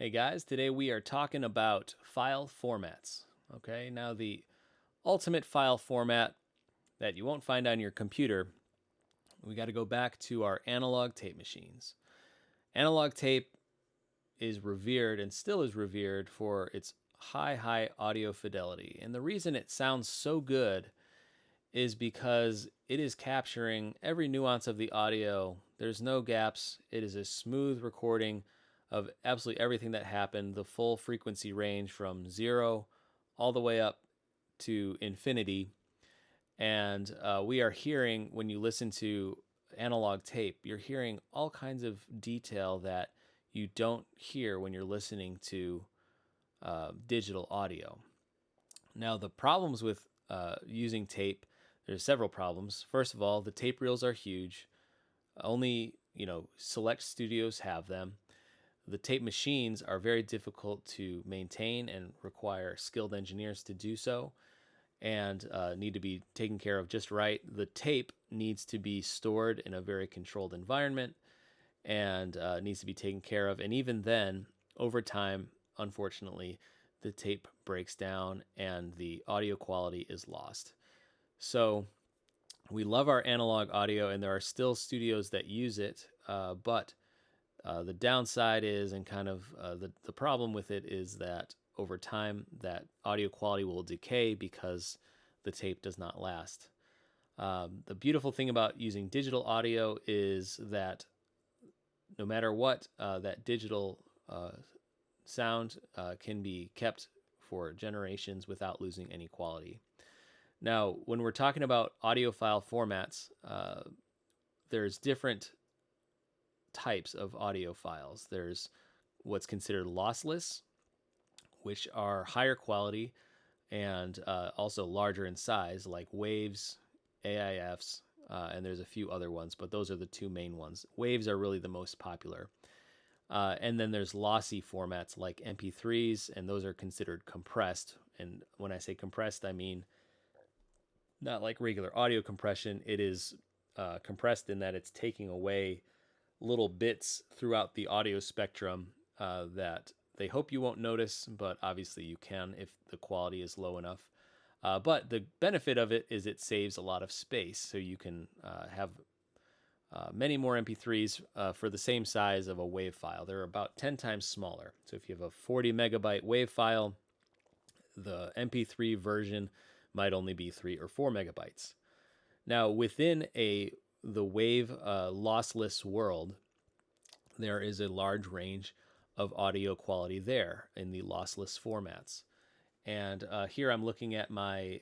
Hey guys, today we are talking about file formats. Okay, now the ultimate file format that you won't find on your computer, we got to go back to our analog tape machines. Analog tape is revered and still is revered for its high audio fidelity. And the reason it sounds so good is because it is capturing every nuance of the audio. There's no gaps. It is a smooth recording of absolutely everything that happened, the full frequency range from 0 all the way up to infinity. And we are hearing, when you listen to analog tape, you're hearing all kinds of detail that you don't hear when you're listening to digital audio. Now, the problems with using tape, there's several problems. First of all, the tape reels are huge. Only, select studios have them. The tape machines are very difficult to maintain and require skilled engineers to do so, and need to be taken care of just right. The tape needs to be stored in a very controlled environment and needs to be taken care of. And even then, over time, unfortunately, the tape breaks down and the audio quality is lost. So we love our analog audio, and there are still studios that use it, but the downside is, and kind of the problem with it is that over time, that audio quality will decay because the tape does not last. The beautiful thing about using digital audio is that no matter what, that digital sound can be kept for generations without losing any quality. Now, when we're talking about audiophile formats, there's different types of audio files. There's what's considered lossless, which are higher quality and also larger in size, like waves, AIFs, and there's a few other ones, but those are the two main ones. Waves are really the most popular. And then there's lossy formats like MP3s, and those are considered compressed. And when I say compressed, I mean not like regular audio compression. It is compressed in that it's taking away little bits throughout the audio spectrum that they hope you won't notice, but obviously you can if the quality is low enough. But the benefit of it is it saves a lot of space, so you can have many more MP3s for the same size of a WAV file. They're about 10 times smaller. So if you have a 40 megabyte WAV file, the MP3 version might only be 3 or 4 megabytes. Now, within the WAV lossless world, there is a large range of audio quality there in the lossless formats. And here I'm looking at my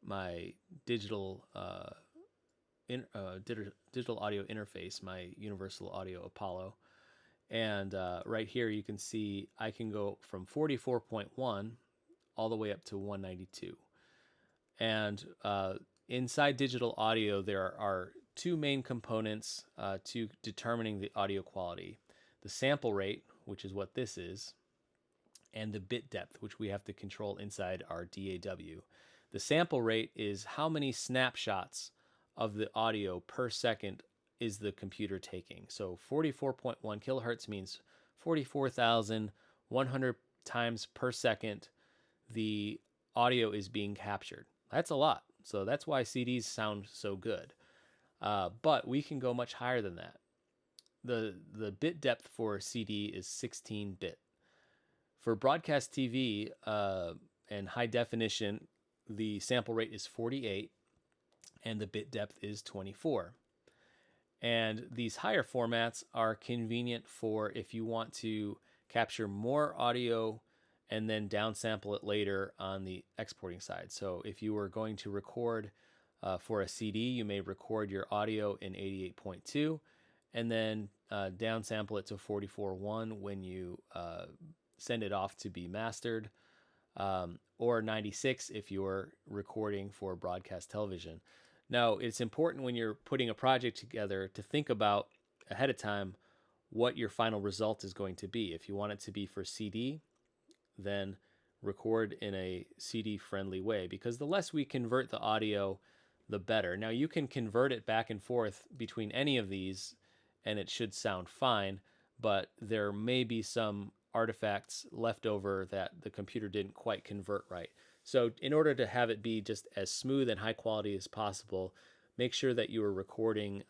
my digital digital audio interface, my Universal Audio Apollo. And right here you can see I can go from 44.1 all the way up to 192. And inside digital audio, there are two main components to determining the audio quality: the sample rate, which is what this is, and the bit depth, which we have to control inside our DAW. The sample rate is how many snapshots of the audio per second is the computer taking. So 44.1 kilohertz means 44,100 times per second the audio is being captured. That's a lot. So that's why CDs sound so good. But we can go much higher than that. The bit depth for CD is 16 bit. For broadcast TV and high definition, the sample rate is 48 and the bit depth is 24. And these higher formats are convenient for if you want to capture more audio and then downsample it later on the exporting side. So if you were going to record for a CD, you may record your audio in 88.2 and then downsample it to 44.1 when you send it off to be mastered, or 96 if you're recording for broadcast television. Now, it's important when you're putting a project together to think about ahead of time what your final result is going to be. If you want it to be for CD, then record in a CD-friendly way, because the less we convert the audio, the better. Now, you can convert it back and forth between any of these, and it should sound fine, but there may be some artifacts left over that the computer didn't quite convert right. So in order to have it be just as smooth and high quality as possible, make sure that you are recording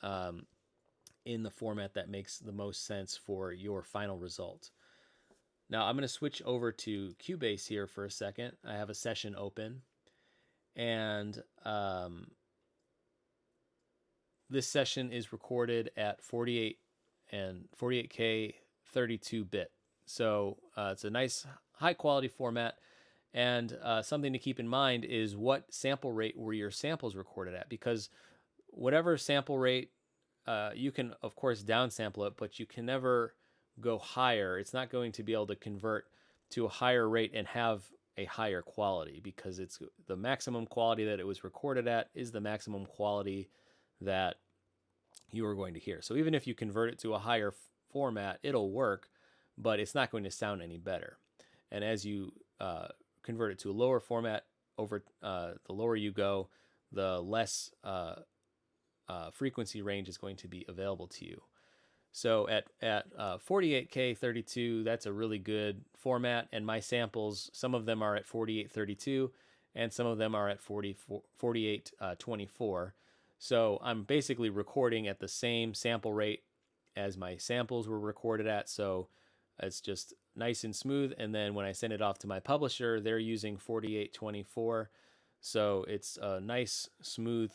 in the format that makes the most sense for your final result. Now I'm going to switch over to Cubase here for a second. I have a session open, and this session is recorded at 48K 32-bit. So it's a nice high quality format. And something to keep in mind is what sample rate were your samples recorded at, because whatever sample rate, you can of course downsample it, but you can never go higher. It's not going to be able to convert to a higher rate and have a higher quality, because it's the maximum quality that it was recorded at is the maximum quality that you are going to hear. So even if you convert it to a higher format, it'll work, but it's not going to sound any better. And as you convert it to a lower format, over the lower you go, the less frequency range is going to be available to you. So at 48K 32, that's a really good format, and my samples, some of them are at 4832 and some of them are at 4824. So I'm basically recording at the same sample rate as my samples were recorded at, so it's just nice and smooth. And then when I send it off to my publisher, they're using 4824, so it's a nice smooth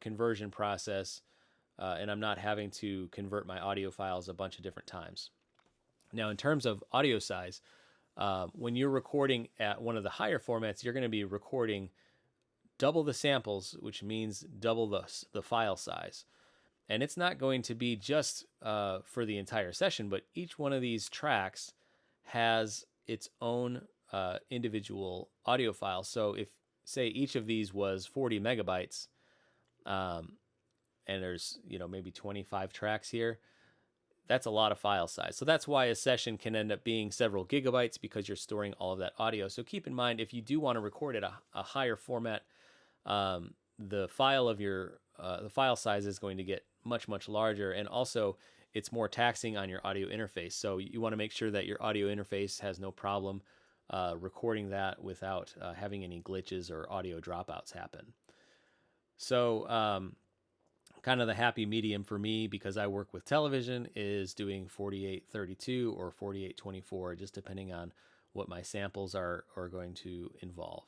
conversion process, and I'm not having to convert my audio files a bunch of different times. Now, in terms of audio size, when you're recording at one of the higher formats, you're going to be recording double the samples, which means double the file size. And it's not going to be just for the entire session, but each one of these tracks has its own individual audio file. So if, say, each of these was 40 megabytes, and there's, maybe 25 tracks here, that's a lot of file size. So that's why a session can end up being several gigabytes, because you're storing all of that audio. So keep in mind, if you do want to record at a higher format, the file size is going to get much larger, and also it's more taxing on your audio interface. So you want to make sure that your audio interface has no problem recording that without having any glitches or audio dropouts happen. So kind of the happy medium for me, because I work with television, is doing 4832 or 4824, just depending on what my samples are going to involve.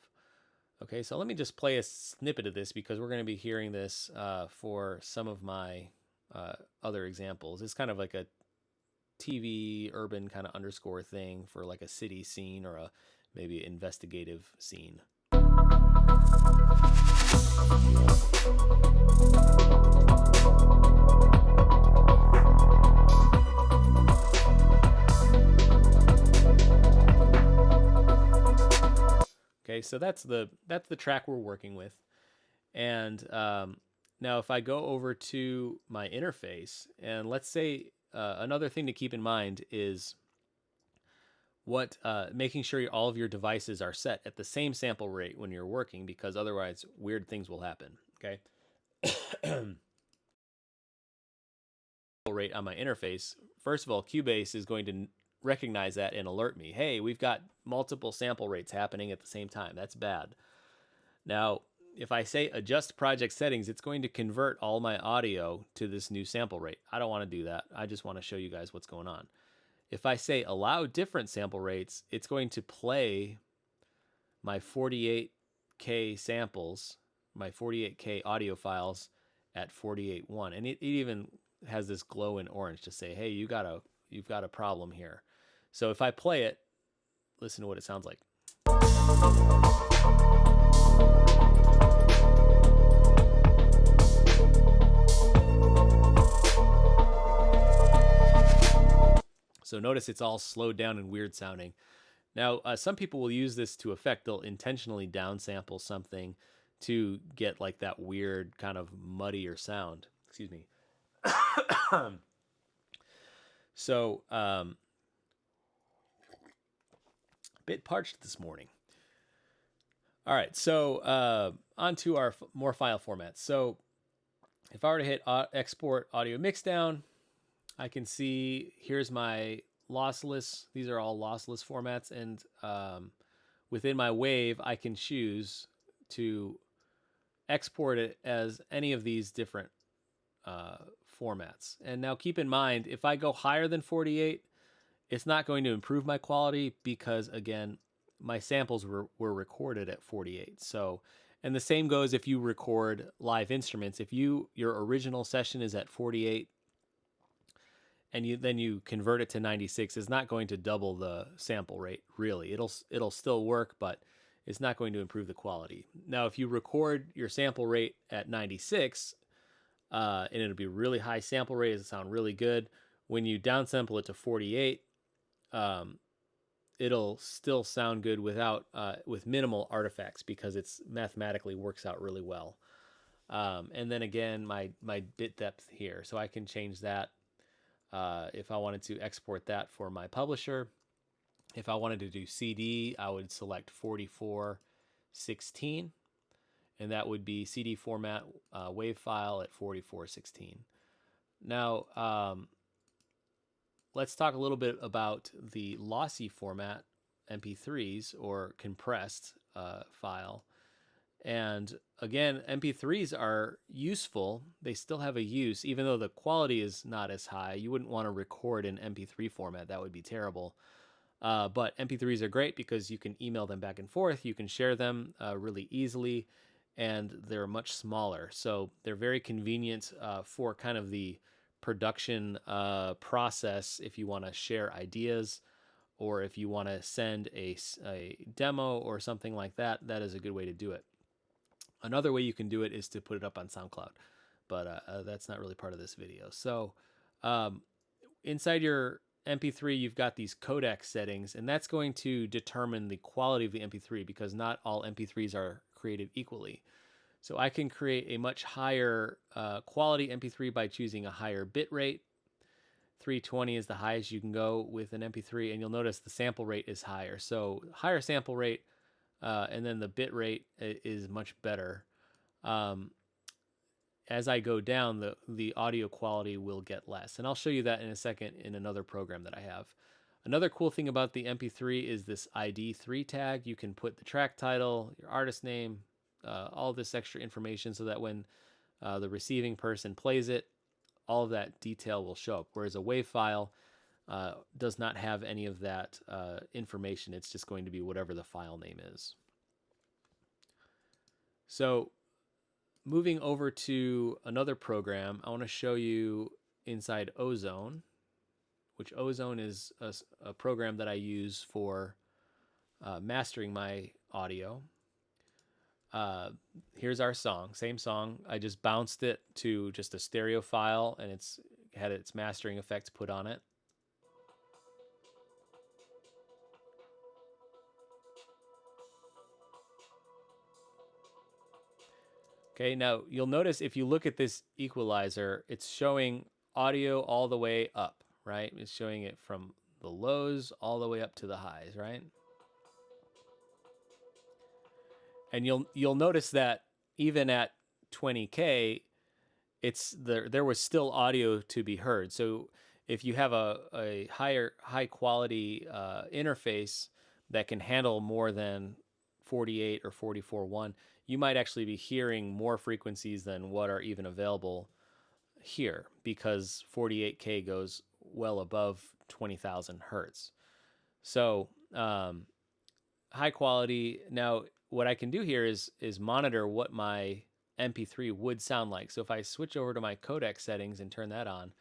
Okay, so let me just play a snippet of this, because we're going to be hearing this for some of my other examples. It's kind of like a TV urban kind of underscore thing for like a city scene or a maybe investigative scene. Okay, so that's the track we're working with. And now if I go over to my interface, and let's say another thing to keep in mind is making sure all of your devices are set at the same sample rate when you're working, because otherwise weird things will happen. Okay. Rate on my interface, first of all, Cubase is going to recognize that and alert me. Hey, we've got multiple sample rates happening at the same time. That's bad. Now, if I say adjust project settings, it's going to convert all my audio to this new sample rate. I don't want to do that. I just want to show you guys what's going on. If I say allow different sample rates, it's going to play my 48K samples, my 48K audio files at 48.1. And it even has this glow in orange to say, hey, you've got a problem here. So if I play it, listen to what it sounds like. So notice it's all slowed down and weird sounding. Now, some people will use this to effect, they'll intentionally downsample something to get like that weird kind of muddier sound. Excuse me. So, bit parched this morning. All right, so on to our more file formats. So if I were to hit export audio mixdown, I can see here's my lossless. These are all lossless formats, and within my wave, I can choose to export it as any of these different formats. And now keep in mind, if I go higher than 48, it's not going to improve my quality because, again, my samples were recorded at 48. So, and the same goes if you record live instruments. If your original session is at 48 and you convert it to 96, it's not going to double the sample rate, really. It'll still work, but it's not going to improve the quality. Now, if you record your sample rate at 96, and it'll be really high sample rate, it'll sound really good. When you downsample it to 48, it'll still sound good with minimal artifacts because it's mathematically works out really well. And then again, my bit depth here, so I can change that if I wanted to export that for my publisher. If I wanted to do CD, I would select 4416, and that would be CD format WAV file at 4416. Now, let's talk a little bit about the lossy format MP3s or compressed file. And again, MP3s are useful. They still have a use, even though the quality is not as high. You wouldn't want to record in MP3 format. That would be terrible. But MP3s are great because you can email them back and forth. You can share them really easily, and they're much smaller. So they're very convenient for kind of the production process if you want to share ideas or if you want to send a demo or something like that. That is a good way to do it. Another way you can do it is to put it up on SoundCloud, but that's not really part of this video. So inside your MP3, you've got these codec settings, and that's going to determine the quality of the MP3 because not all MP3s are created equally. So I can create a much higher quality MP3 by choosing a higher bit rate. 320 is the highest you can go with an MP3, and you'll notice the sample rate is higher. So higher sample rate, and then the bit rate is much better. As I go down, the audio quality will get less. And I'll show you that in a second in another program that I have. Another cool thing about the MP3 is this ID3 tag. You can put the track title, your artist name, all this extra information so that when the receiving person plays it, all of that detail will show up. Whereas a WAV file does not have any of that information. It's just going to be whatever the file name is. So moving over to another program, I want to show you inside Ozone, which Ozone is a program that I use for mastering my audio. Here's our song, same song. I just bounced it to just a stereo file, and it's had its mastering effects put on it. Okay, now you'll notice if you look at this equalizer, it's showing audio all the way up, right? It's showing it from the lows all the way up to the highs, right? And you'll notice that even at 20K, there was still audio to be heard. So if you have a high quality interface that can handle more than 48 or 44.1, you might actually be hearing more frequencies than what are even available here because 48K goes well above 20,000 hertz. So high quality. Now, what I can do here is monitor what my MP3 would sound like. So if I switch over to my codec settings and turn that on,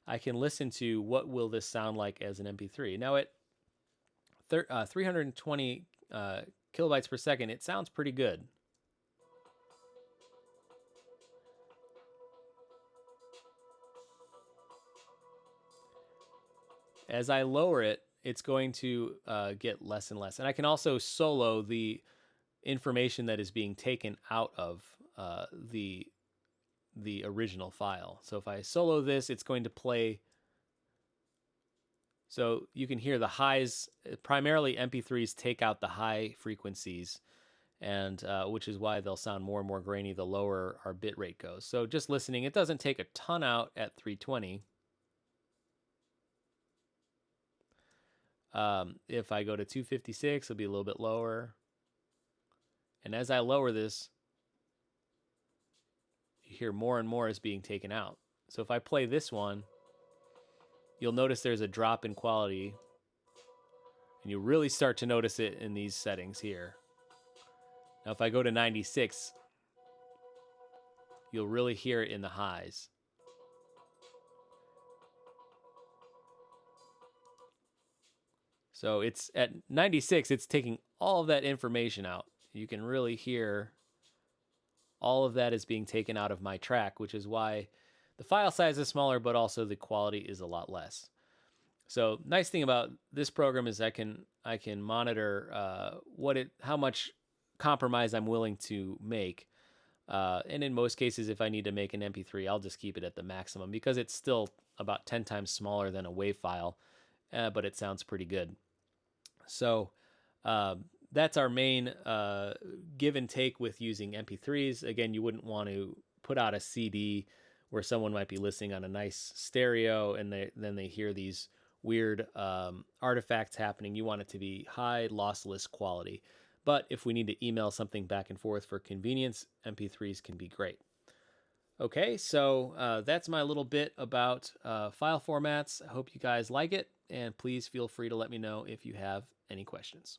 I can listen to what will this sound like as an MP3. Now at 320 kilobytes per second, it sounds pretty good. As I lower it, it's going to get less and less. And I can also solo the information that is being taken out of the original file. So if I solo this, it's going to play. So you can hear the highs. Primarily, MP3s take out the high frequencies, and which is why they'll sound more and more grainy the lower our bit rate goes. So just listening, it doesn't take a ton out at 320. If I go to 256, it'll be a little bit lower. And as I lower this, you hear more and more is being taken out. So if I play this one, you'll notice there's a drop in quality. And you really start to notice it in these settings here. Now, if I go to 96, you'll really hear it in the highs. So it's at 96, it's taking all of that information out. You can really hear all of that is being taken out of my track, which is why the file size is smaller, but also the quality is a lot less. So nice thing about this program is I can monitor how much compromise I'm willing to make. And in most cases, if I need to make an MP3, I'll just keep it at the maximum because it's still about 10 times smaller than a WAV file, but it sounds pretty good. So that's our main give and take with using MP3s. Again, you wouldn't want to put out a CD where someone might be listening on a nice stereo and then they hear these weird artifacts happening. You want it to be high lossless quality. But if we need to email something back and forth for convenience, MP3s can be great. Okay, so that's my little bit about file formats. I hope you guys like it, and please feel free to let me know if you have any questions.